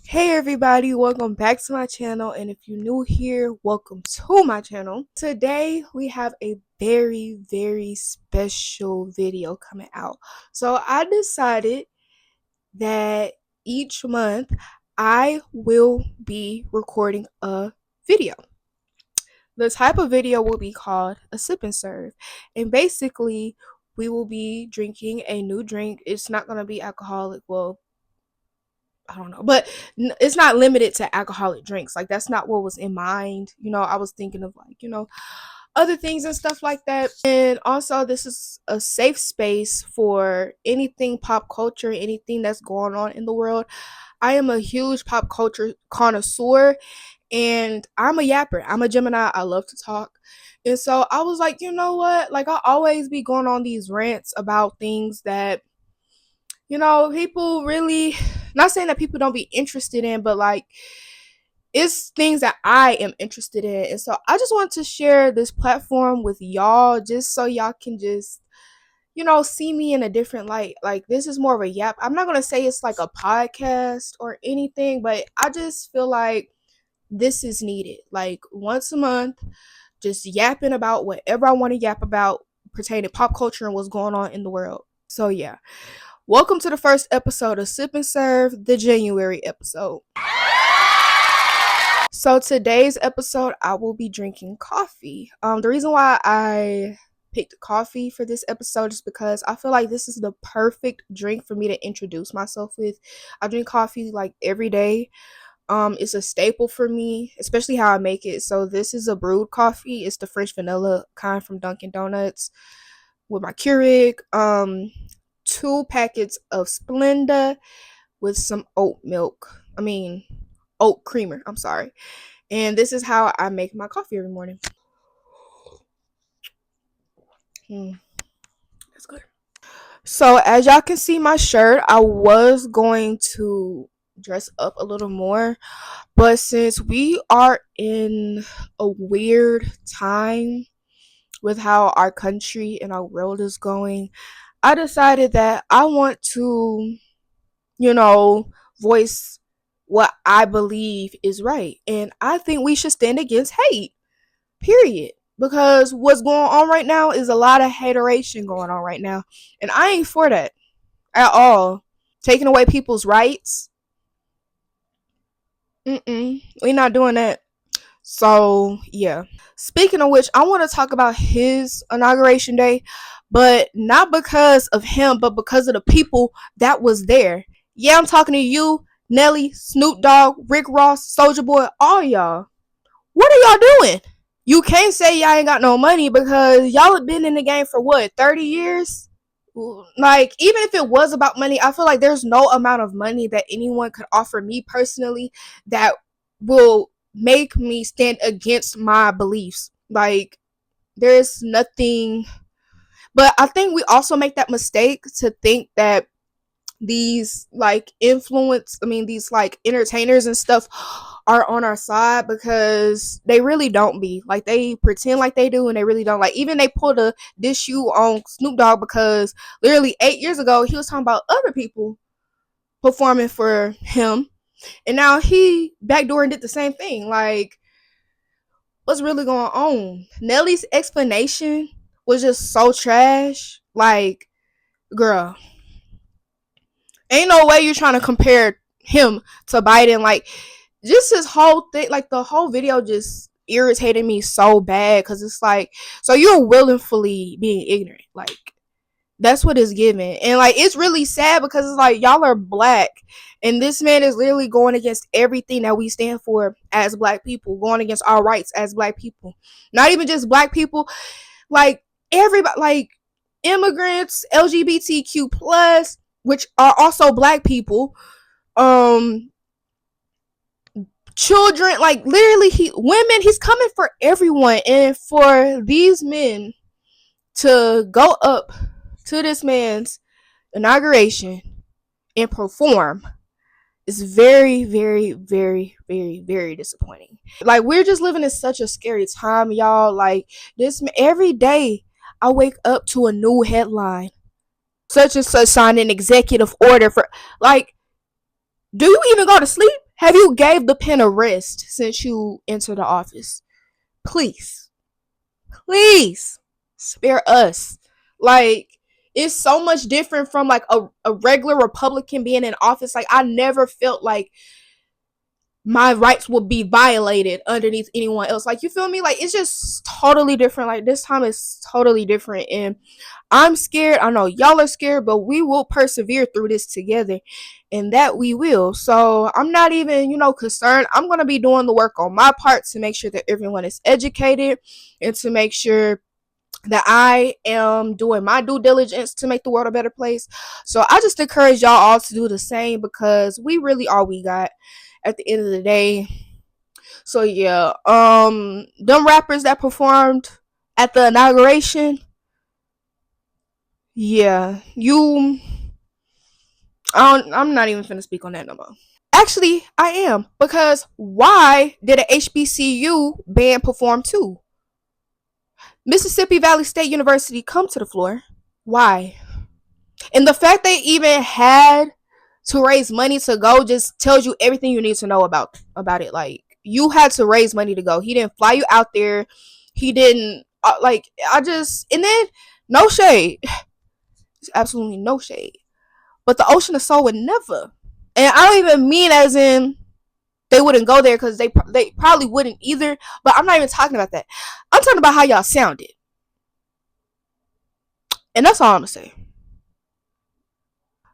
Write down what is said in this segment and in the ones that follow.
Hey everybody, welcome back to my channel, and if you're new here, welcome to my channel. Today we have a very special video coming out. So I decided that each month I will be recording a video. The type of video will be called a sip and serve, and basically we will be drinking a new drink. It's not going to be alcoholic. Well, I don't know, but it's not limited to alcoholic drinks. Like, that's not what was in mind. I was thinking of, like, other things and stuff like that. And also, this is a safe space for anything pop culture, anything that's going on in the world. I am a huge pop culture connoisseur, and I'm a yapper. I'm a Gemini. I love to talk. And so I was like, you know what? Like, I always be going on these rants about things that people really, not saying that people don't be interested in, but like, it's things that I am interested in. And so I just want to share this platform with y'all just so y'all can just, see me in a different light. Like, this is more of a yap. I'm not going to say it's like a podcast or anything, but I just feel like this is needed. Like, once a month, just yapping about whatever I want to yap about pertaining to pop culture and what's going on in the world. So yeah. Welcome to the first episode of Sip and Serve, the January episode. So today's episode, I will be drinking coffee. The reason why I picked coffee for this episode is because I feel like this is the perfect drink for me to introduce myself with. I drink coffee like every day. It's a staple for me, especially how I make it. So this is a brewed coffee. It's the French vanilla kind from Dunkin' Donuts with my Keurig. 2 packets of Splenda with some oat creamer. I'm sorry. And this is how I make my coffee every morning. That's good. So as y'all can see my shirt, I was going to dress up a little more, but since we are in a weird time with how our country and our world is going, I decided that I want to, voice what I believe is right. And I think we should stand against hate, period. Because what's going on right now is a lot of hateration going on right now. And I ain't for that at all. Taking away people's rights. We're not doing that. So, yeah. Speaking of which, I want to talk about his inauguration day, but not because of him, but because of the people that was there. Yeah, I'm talking to you, Nelly, Snoop Dogg, Rick Ross, Soulja Boy, all y'all. What are y'all doing? You can't say y'all ain't got no money because y'all have been in the game for what, 30 years? Like, even if it was about money, I feel like there's no amount of money that anyone could offer me personally that will make me stand against my beliefs. Like, there's nothing. But I think we also make that mistake to think that these like these like entertainers and stuff are on our side, because they really don't be. Like, they pretend like they do and they really don't. Like, even they pulled a issue on Snoop Dogg because literally 8 years ago he was talking about other people performing for him, and now he backdoor and did the same thing. Like, what's really going on? Nelly's explanation was just so trash. Like, girl, ain't no way you're trying to compare him to Biden. Like, just his whole thing, like, the whole video just irritated me so bad, because it's like, so you're willfully being ignorant. Like, that's what it's giving. And like, it's really sad because it's like, y'all are black, and this man is literally going against everything that we stand for as black people, going against our rights as black people. Not even just black people, like everybody, like immigrants, LGBTQ plus, which are also black people, children, like literally women, he's coming for everyone. And for these men to go up to this man's inauguration and perform is very very disappointing. Like, we're just living in such a scary time, y'all. Like, this every day I wake up to a new headline. Such and such signed an executive order for, like, do you even go to sleep? Have you gave the pen a rest since you entered the office? Please, please spare us. Like, it's so much different from like a regular Republican being in office. Like, I never felt like my rights will be violated underneath anyone else. Like, you feel me? Like, it's just totally different. Like, this time is totally different. And I'm scared. I know y'all are scared, but we will persevere through this together. And that we will. So I'm not even, concerned. I'm going to be doing the work on my part to make sure that everyone is educated and to make sure that I am doing my due diligence to make the world a better place. So I just encourage y'all all to do the same because we really are we got at the end of the day. So yeah, them rappers that performed at the inauguration, yeah, I'm not even finna speak on that no more. Actually, I am, because why did a HBCU band perform too? Mississippi Valley State University, come to the floor. Why? And the fact they even had to raise money to go just tells you everything you need to know about it. Like, you had to raise money to go. He didn't fly you out there. He didn't and then no shade. Absolutely no shade. But the Ocean of Soul would never. And I don't even mean as in they wouldn't go there, because they probably wouldn't either. But I'm not even talking about that. I'm talking about how y'all sounded. And that's all I'm gonna say.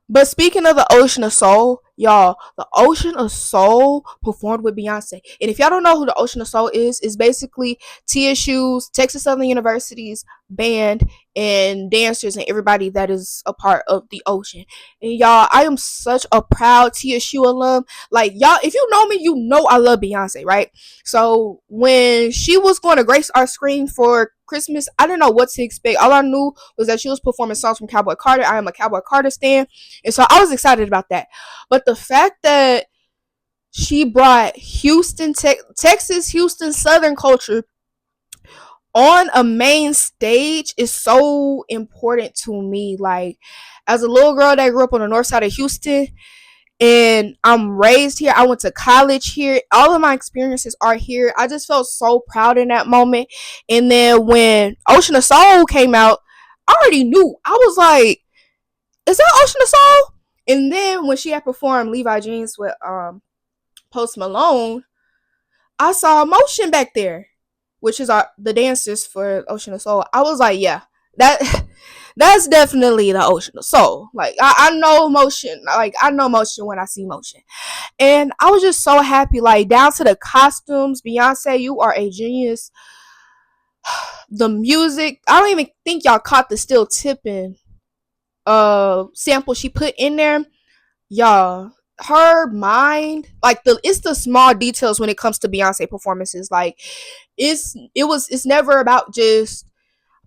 But speaking of the Ocean of Soul, y'all, the Ocean of Soul performed with Beyonce. And if y'all don't know who the Ocean of Soul is, it's basically TSU's, Texas Southern University's band and dancers and everybody that is a part of the Ocean. And y'all, I am such a proud TSU alum. Like, y'all, if you know me, you know I love Beyonce, right? So when she was going to grace our screen for Christmas, I didn't know what to expect. All I knew was that she was performing songs from Cowboy Carter. I am a Cowboy Carter stan. And so I was excited about that. But the fact that she brought Texas, Houston, Southern culture on a main stage is so important to me. Like, as a little girl that grew up on the north side of Houston, and I'm raised here, I went to college here, all of my experiences are here. I just felt so proud in that moment. And then when Ocean of Soul came out, I already knew. I was like, is that Ocean of Soul? And then when she had performed Levi Jeans with Post Malone, I saw Motion back there, which is the dancers for Ocean of Soul. I was like, yeah, that's definitely the Ocean of Soul. Like, I know Motion. Like, I know Motion when I see Motion. And I was just so happy, like, down to the costumes. Beyonce, you are a genius. The music, I don't even think y'all caught the Still Tipping sample she put in there. Y'all, her mind, like, it's the small details when it comes to Beyonce performances. Like, it's never about just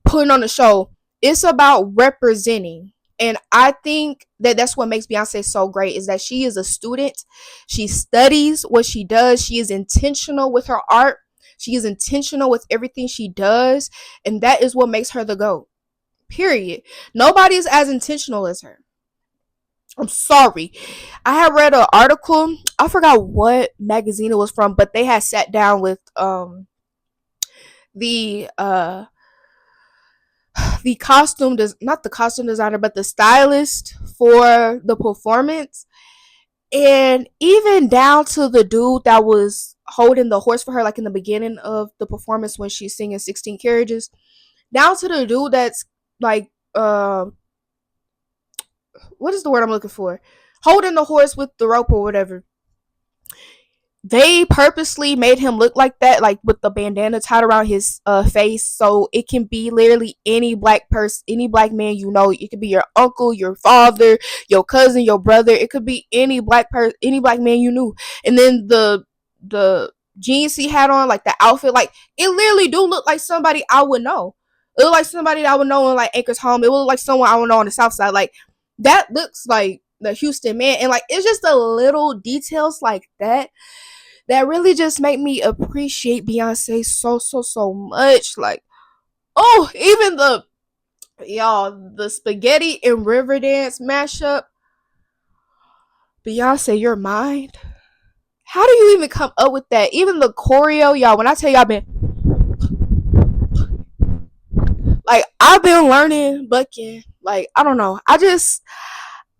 putting on a show. It's about representing. And I think that that's what makes Beyonce so great, is that she is a student. She studies what she does. She is intentional with her art. She is intentional with everything she does. And that is what makes her the GOAT. Period. Nobody is as intentional as her. I'm sorry. I had read an article. I forgot what magazine it was from, but they had sat down with the costume not the costume designer, but the stylist for the performance. And even down to the dude that was holding the horse for her, like in the beginning of the performance when she's singing 16 Carriages, down to the dude that's like what is the word I'm looking for? Holding the horse with the rope or whatever. They purposely made him look like that, like with the bandana tied around his face, so it can be literally any black person, any black man you know. It could be your uncle, your father, your cousin, your brother. It could be any black person, any black man you knew. And then the jeans he had on, like the outfit, like it literally do look like somebody I would know. It look like somebody that I would know in like Anchor's Home. It would look like someone I would know on the South Side. Like, that looks like the Houston man. And like, it's just the little details like that really just make me appreciate Beyonce so much. Like, oh, even the spaghetti and Riverdance mashup. Beyonce, your mind How do you even come up with that? Even the choreo, y'all, when I tell y'all I've been like I've been learning bucking. Like, I don't know.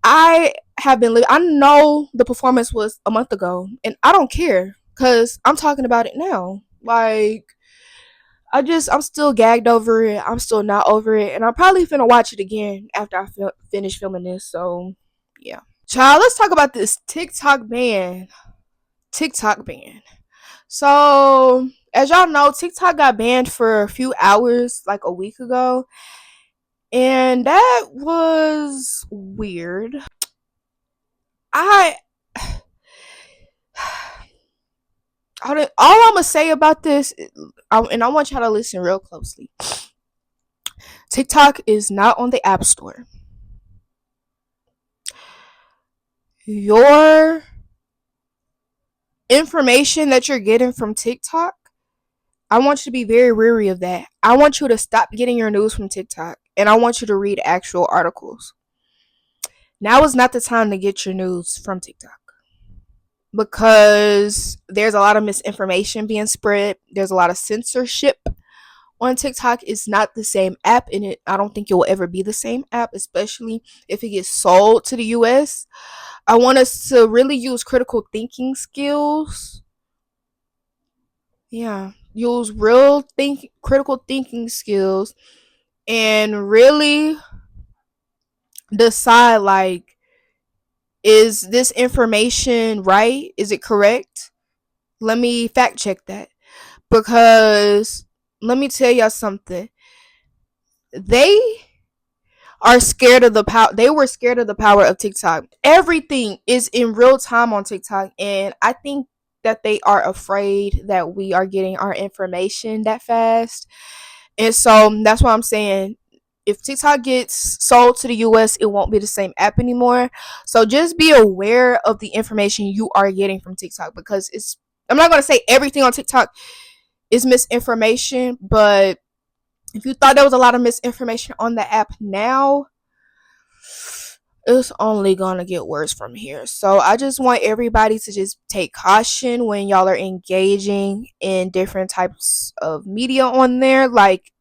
I have been I know the performance was a month ago and I don't care cuz I'm talking about it now. Like, I'm still gagged over it. I'm still not over it and I'm probably finna watch it again after I finish filming this. So, yeah. Child, let's talk about this TikTok ban. TikTok ban. So, as y'all know, TikTok got banned for a few hours like a week ago. And that was weird. I all I'm gonna say about this, and I want y'all to listen real closely. TikTok is not on the App Store. Your information that you're getting from TikTok, I want you to be very wary of that. I want you to stop getting your news from TikTok, and I want you to read actual articles. Now is not the time to get your news from TikTok because there's a lot of misinformation being spread. There's a lot of censorship on TikTok. It's not the same app, and I don't think it will ever be the same app, especially if it gets sold to the US. I want us to really use critical thinking skills. Yeah, use critical thinking skills and really decide, like, is this information right? Is it correct? Let me fact check that. Because let me tell y'all something. They are scared of the power. They were scared of the power of TikTok. Everything is in real time on TikTok, and I think that they are afraid that we are getting our information that fast. And so that's why I'm saying, if TikTok gets sold to the US, it won't be the same app anymore. So just be aware of the information you are getting from TikTok, because I'm not going to say everything on TikTok is misinformation, but if you thought there was a lot of misinformation on the app now, it's only gonna get worse from here. So I just want everybody to just take caution when y'all are engaging in different types of media on there. Like,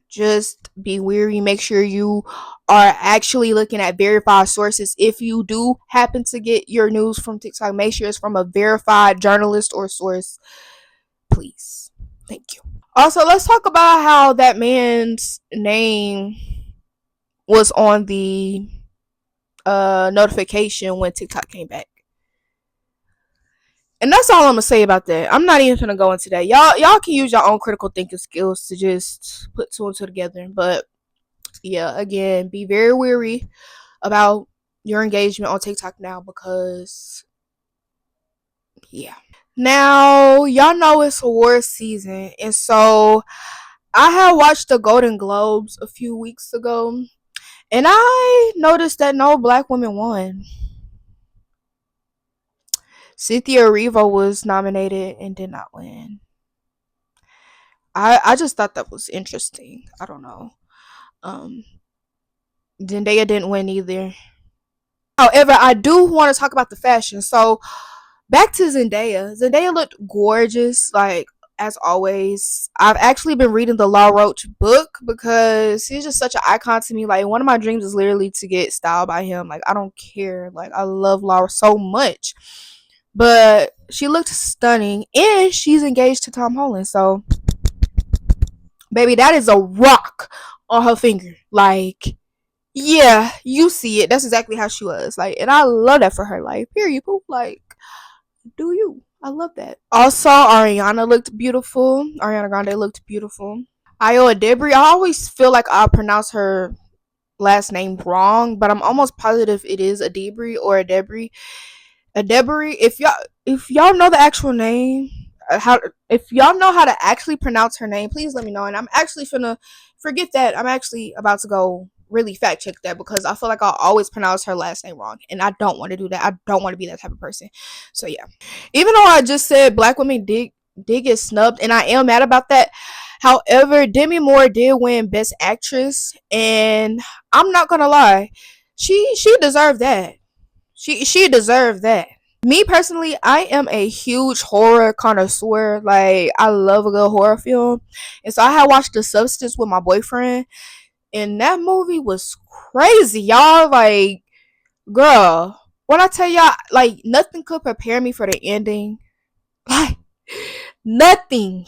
just be wary. Make sure you are actually looking at verified sources. If you do happen to get your news from TikTok, make sure it's from a verified journalist or source, please. Thank you. Also, let's talk about how that man's name was on the notification when TikTok came back. And that's all I'm gonna say about that. I'm not even gonna go into that. Y'all can use your own critical thinking skills to just put two and two together. But yeah, again, be very wary about your engagement on TikTok now, because yeah. Now, y'all know it's award season, and so I had watched the Golden Globes a few weeks ago, and I noticed that no black women won. Cynthia Erivo was nominated and did not win. I just thought that was interesting. I don't know. Um, Zendaya didn't win either. However, I do want to talk about the fashion. So back to Zendaya. Zendaya looked gorgeous, like, as always. I've actually been reading the Law Roach book because he's just such an icon to me. Like, one of my dreams is literally to get styled by him. Like, I don't care. Like, I love Law so much. But she looked stunning, and she's engaged to Tom Holland. So, baby, that is a rock on her finger. Like, yeah, you see it. That's exactly how she was. Like, and I love that for her. Like, period, poop. Like, do you? I love that. Also, Ariana looked beautiful. Ariana Grande looked beautiful. Io Adebri, I always feel like I pronounce her last name wrong, but I'm almost positive it is Adebri or Adebri. Adebri. If y'all know the actual name, if y'all know how to actually pronounce her name, please let me know. And I'm actually finna forget that. I'm actually about to go really fact check that, because I feel like I'll always pronounce her last name wrong, and I don't want to do that. I don't want to be that type of person. So yeah, even though I just said black women did get snubbed, and I am mad about that. However, Demi Moore did win Best Actress, and I'm not gonna lie, she deserved that. She deserved that. Me personally, I am a huge horror connoisseur. Like, I love a good horror film. And so I had watched The Substance with my boyfriend, and that movie was crazy, y'all. Like, girl, when I tell y'all, like, nothing could prepare me for the ending. Like, nothing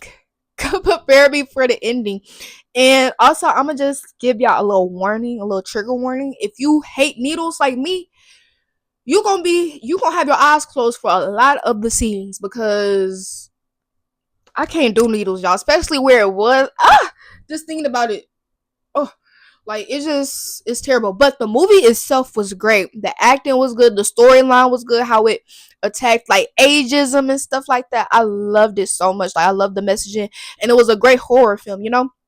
could prepare me for the ending. And also, I'm gonna just give y'all a little warning, a little trigger warning. If you hate needles like me, you gonna have your eyes closed for a lot of the scenes, because I can't do needles, y'all, especially where it was. Just thinking about it. Oh, like, it's terrible. But the movie itself was great. The acting was good. The storyline was good. How it attacked like ageism and stuff like that. I loved it so much. Like, I loved the messaging, and it was a great horror film.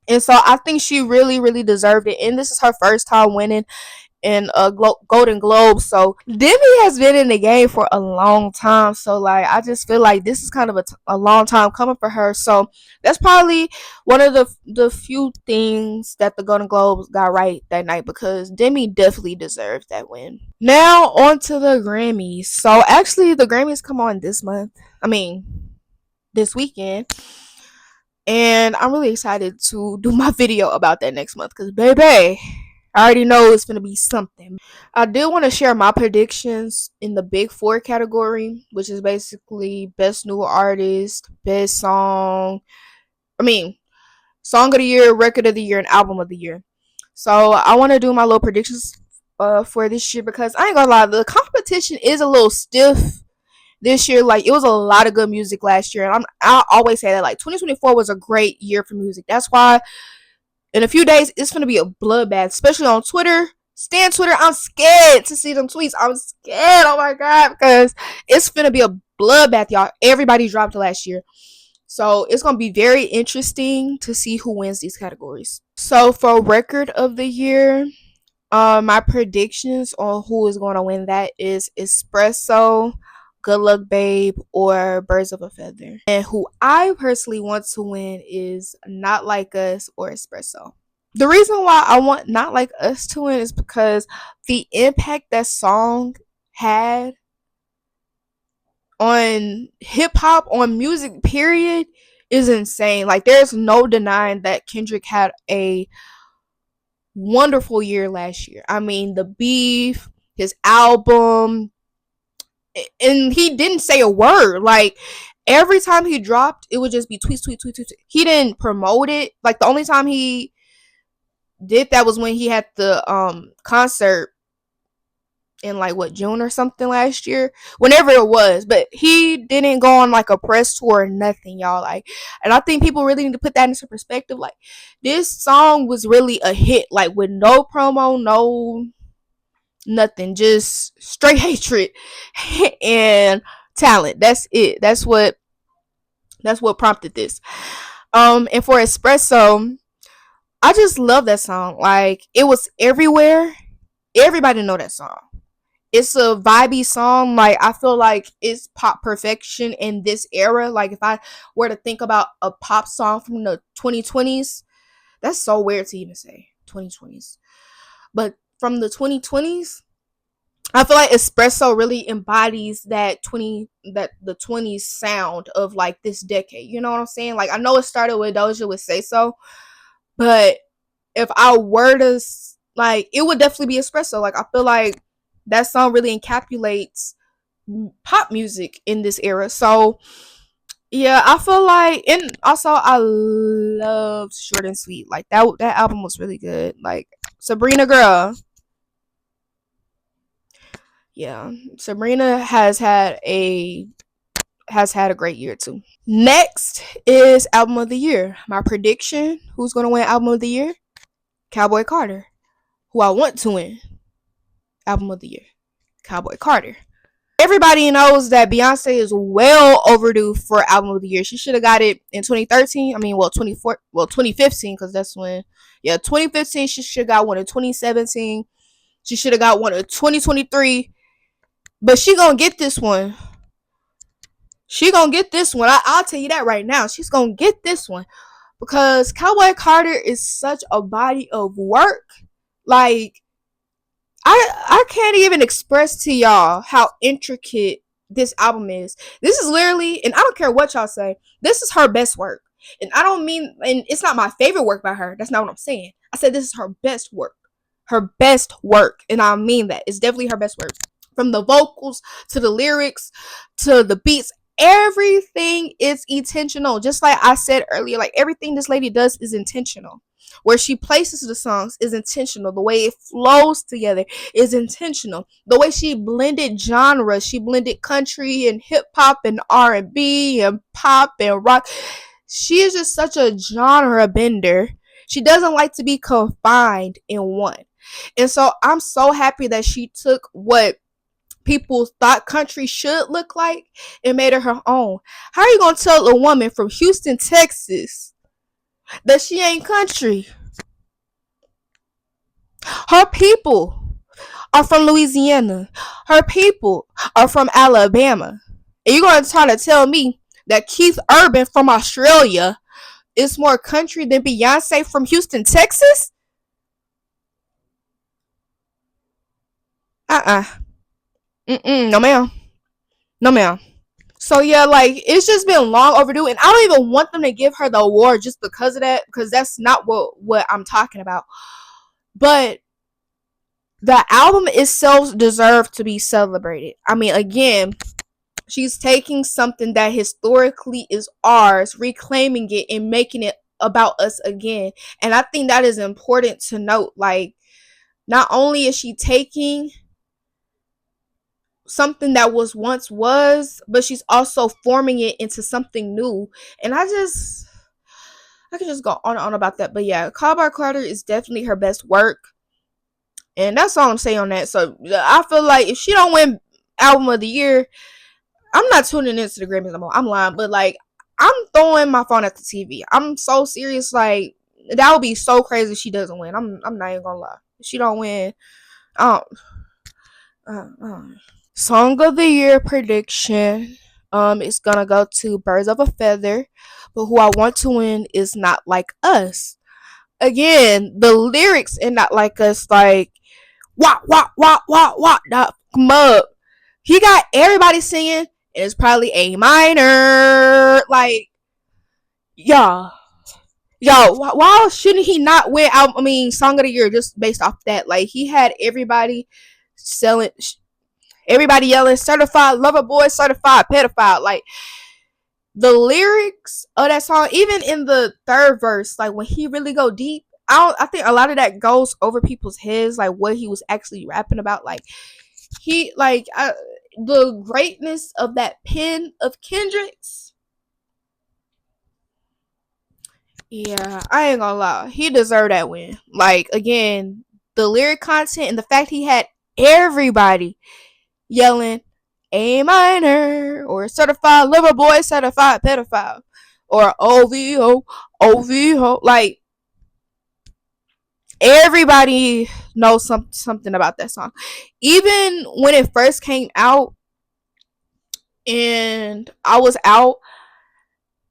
And so I think she really, really deserved it. And this is her first time winning in a Golden Globe. So Demi has been in the game for a long time. So, like, I just feel like this is kind of a long time coming for her. So that's probably one of the few things that the Golden Globes got right that night, because Demi definitely deserved that win. Now on to the Grammys. So actually, the Grammys come on this month. I mean, this weekend. And I'm really excited to do my video about that next month, because, baby, I already know it's going to be something. I do want to share my predictions in the Big Four category, which is basically Best New Artist, Best Song. I mean, Song of the Year, Record of the Year, and Album of the Year. So I want to do my little predictions for this year, because I ain't gonna lie, the competition is a little stiff this year. Like, it was a lot of good music last year, and I always say that, like, 2024 was a great year for music. That's why in a few days it's gonna be a bloodbath, especially on Twitter. Stay on Twitter. I'm scared to see them tweets. I'm scared. Oh my god, because it's gonna be a bloodbath, y'all. Everybody dropped last year, so it's gonna be very interesting to see who wins these categories. So for Record of the Year, my predictions on who is going to win that is Espresso, Good Luck Babe, or Birds of a Feather. And who I personally want to win is Not Like Us or Espresso. The reason why I want Not Like Us to win is because the impact that song had on hip hop, on music, period, is insane. Like, there's no denying that Kendrick had a wonderful year last year. I mean, the beef, his album, and he didn't say a word. Like, every time he dropped, it would just be tweets, tweet, tweet, tweet, tweet. He didn't promote it. Like, the only time he did that was when he had the concert in, like, what, June or something last year, whenever it was. But he didn't go on like a press tour or nothing, y'all. Like, and I think people really need to put that into perspective. Like, this song was really a hit, like, with no promo, no nothing, just straight hatred and talent. That's it. That's what prompted this. And for Espresso, I just love that song. Like, it was everywhere. Everybody know that song. It's a vibey song. Like, I feel like it's pop perfection in this era. Like, if I were to think about a pop song from the 2020s, that's so weird to even say 2020s, but from the 2020s, I feel like Espresso really embodies that the 20s sound of, like, this decade. You know what I'm saying? Like, I know it started with Doja with Say So, but if I were to, like, it would definitely be Espresso. Like, I feel like that song really encapsulates pop music in this era. So yeah, I feel like, and also I loved Short and Sweet. Like, that album was really good. Like, Sabrina girl. Yeah, Sabrina has had a great year too. Next is Album of the Year. My prediction: who's gonna win Album of the Year? Cowboy Carter. Who I want to win Album of the Year? Cowboy Carter. Everybody knows that Beyonce is well overdue for Album of the Year. She should have got it in 2013. I mean, 2015, because that's when. Yeah, 2015. She should have got one in 2017. She should have got one in 2023. But she gonna get this one. She gonna get this one. I'll tell you that right now. She's gonna get this one, because Cowboy Carter is such a body of work. Like, I can't even express to y'all how intricate this album is. This is literally, and I don't care what y'all say, this is her best work. And I don't mean, and it's not my favorite work by her. That's not what I'm saying. I said this is her best work. Her best work. And I mean that. It's definitely her best work. From the vocals to the lyrics to the beats, everything is intentional. Just like I said earlier, like everything this lady does is intentional. Where she places the songs is intentional. The way it flows together is intentional. The way she blended genres, she blended country and hip hop and R&B and pop and rock. She is just such a genre bender. She doesn't like to be confined in one. And so I'm so happy that she took what people thought country should look like and made it her own. How are you going to tell a woman from Houston, Texas that she ain't country? Her people are from Louisiana. Her people are from Alabama. And you're going to try to tell me that Keith Urban from Australia is more country than Beyonce from Houston, Texas? No ma'am. No ma'am. So yeah, like it's just been long overdue, and I don't even want them to give her the award just because of that, because that's not what I'm talking about. But the album itself deserved to be celebrated. I mean, again, she's taking something that historically is ours, reclaiming it and making it about us again. And I think that is important to note. Like, not only is she taking something that was, but she's also forming it into something new. And I can just go on and on about that. But yeah, Call by Carter is definitely her best work. And that's all I'm saying on that. So I feel like if she don't win album of the year, I'm not tuning into the Grammys no more. I'm lying, but like I'm throwing my phone at the TV. I'm so serious. Like that would be so crazy if she doesn't win. I'm not even gonna lie. If she don't win, Song of the Year prediction. It's gonna go to Birds of a Feather, but who I want to win is Not Like Us. Again, the lyrics in Not Like Us, like wah wah wah wah wah, that mug. He got everybody singing, and it's probably A minor. Like, yeah, yo, why shouldn't he not win? Song of the Year just based off that. Like, he had everybody selling, everybody yelling, "Certified lover boy, certified pedophile." Like, the lyrics of that song, even in the third verse, like when he really go deep, I think a lot of that goes over people's heads, like what he was actually rapping about. Like the greatness of that pen of Kendrick's. Yeah, I ain't gonna lie, he deserved that win. Like, again, the lyric content and the fact he had everybody yelling A minor or certified lover boy, certified pedophile, or OVO, OVO. Like, everybody knows something about that song. Even when it first came out and I was out,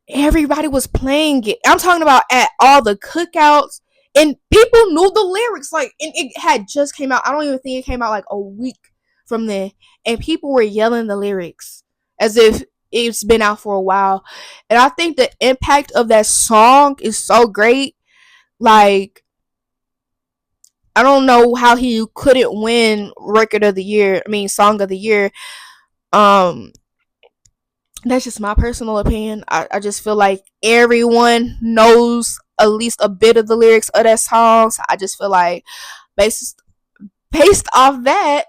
everybody was playing it. I'm talking about at all the cookouts, and people knew the lyrics. Like, and it had just came out. I don't even think it came out like a week from then, and people were yelling the lyrics as if it's been out for a while. And I think the impact of that song is so great. Like, I don't know how he couldn't win record of the year. Song of the year. That's just my personal opinion. I just feel like everyone knows at least a bit of the lyrics of that song. So I just feel like based off that,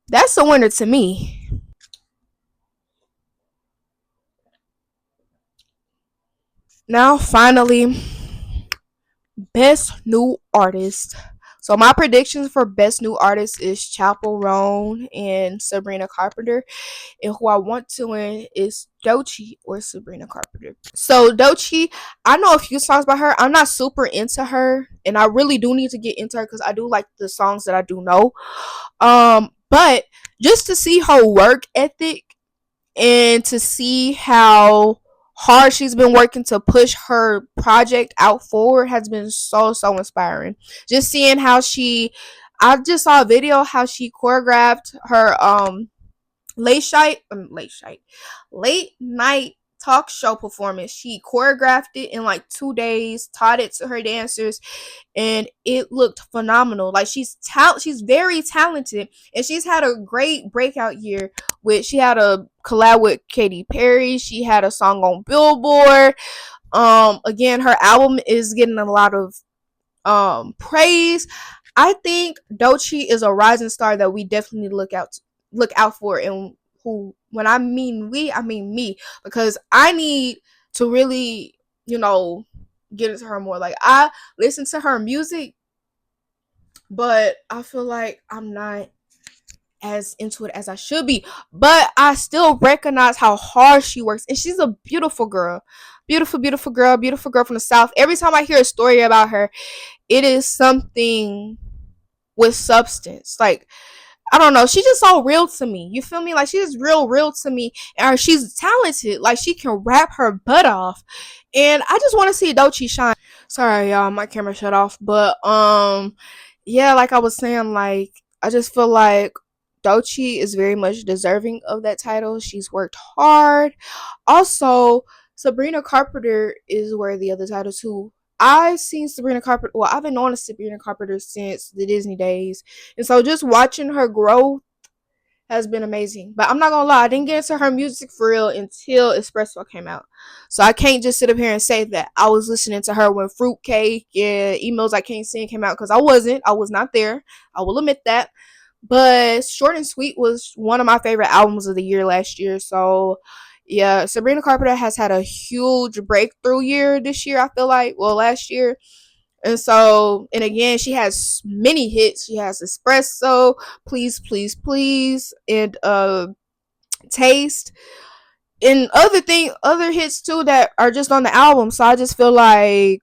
that's a winner to me. Now, finally, Best New Artist. So my predictions for Best New Artist is Chappell Roan and Sabrina Carpenter. And who I want to win is Doechii or Sabrina Carpenter. So Doechii, I know a few songs by her. I'm not super into her, and I really do need to get into her because I do like the songs that I do know. But just to see her work ethic and to see how hard she's been working to push her project out forward has been so inspiring. Just seeing how I just saw a video how she choreographed her late night talk show performance. She choreographed it in like 2 days, taught it to her dancers, and it looked phenomenal. Like she's very talented, and she's had a great breakout year. With She had a collab with Katy Perry. She had a song on Billboard. Again, her album is getting a lot of praise. I think Doechii is a rising star that we definitely need to look out for. And who, when I mean we, I mean me, because I need to really, get into her more. Like, I listen to her music, but I feel like I'm not as into it as I should be. But I still recognize how hard she works, and she's a beautiful girl. Beautiful girl, beautiful girl from the South. Every time I hear a story about her, it is something with substance. Like, I don't know, she's just so real to me. You feel me? Like, she's real to me. And she's talented. Like, she can rap her butt off. And I just want to see Doechii shine. Sorry, y'all, my camera shut off. But yeah, like I was saying, like, I just feel like Doechii is very much deserving of that title. She's worked hard. Also, Sabrina Carpenter is worthy of the title too. I've seen Sabrina Carpenter. Well, I've been on Sabrina Carpenter since the Disney days, and so just watching her grow has been amazing. But I'm not gonna lie, I didn't get into her music for real until Espresso came out. So I can't just sit up here and say that I was listening to her when Fruitcake and Emails I Can't Sing came out, because I wasn't. I was not there. I will admit that. But Short and Sweet was one of my favorite albums of the year last year. So yeah, Sabrina Carpenter has had a huge breakthrough year this year, I feel like. Well, last year. And so, and again, she has many hits. She has Espresso, Please, and Taste, and other hits too that are just on the album. So I just feel like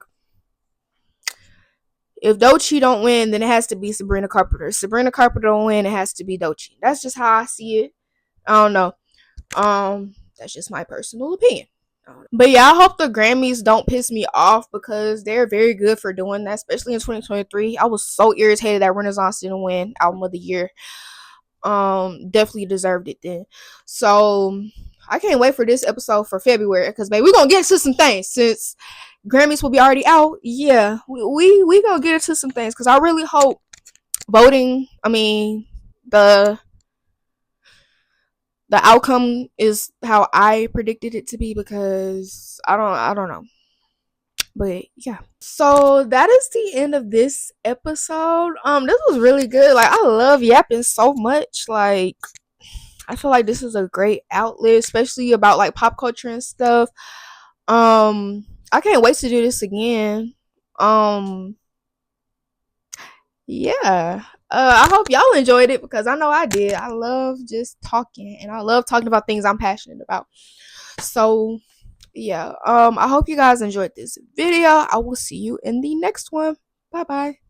if Doechii don't win, then it has to be Sabrina Carpenter. Sabrina Carpenter don't win, it has to be Doechii. That's just how I see it. I don't know. That's just my personal opinion. But yeah, I hope the Grammys don't piss me off, because they're very good for doing that, especially in 2023. I was so irritated that Renaissance didn't win Album of the Year. Definitely deserved it then. So I can't wait for this episode for February, because baby, we're gonna get into some things since Grammys will be already out. Yeah, we gonna get into some things, because I really hope voting, the outcome is how I predicted it to be, because I don't know. But yeah. So that is the end of this episode. This was really good. Like, I love yapping so much. Like, I feel like this is a great outlet, especially about like pop culture and stuff. I can't wait to do this again. Yeah. I hope y'all enjoyed it, because I know I did. I love just talking, and I love talking about things I'm passionate about. So yeah. I hope you guys enjoyed this video. I will see you in the next one. Bye bye.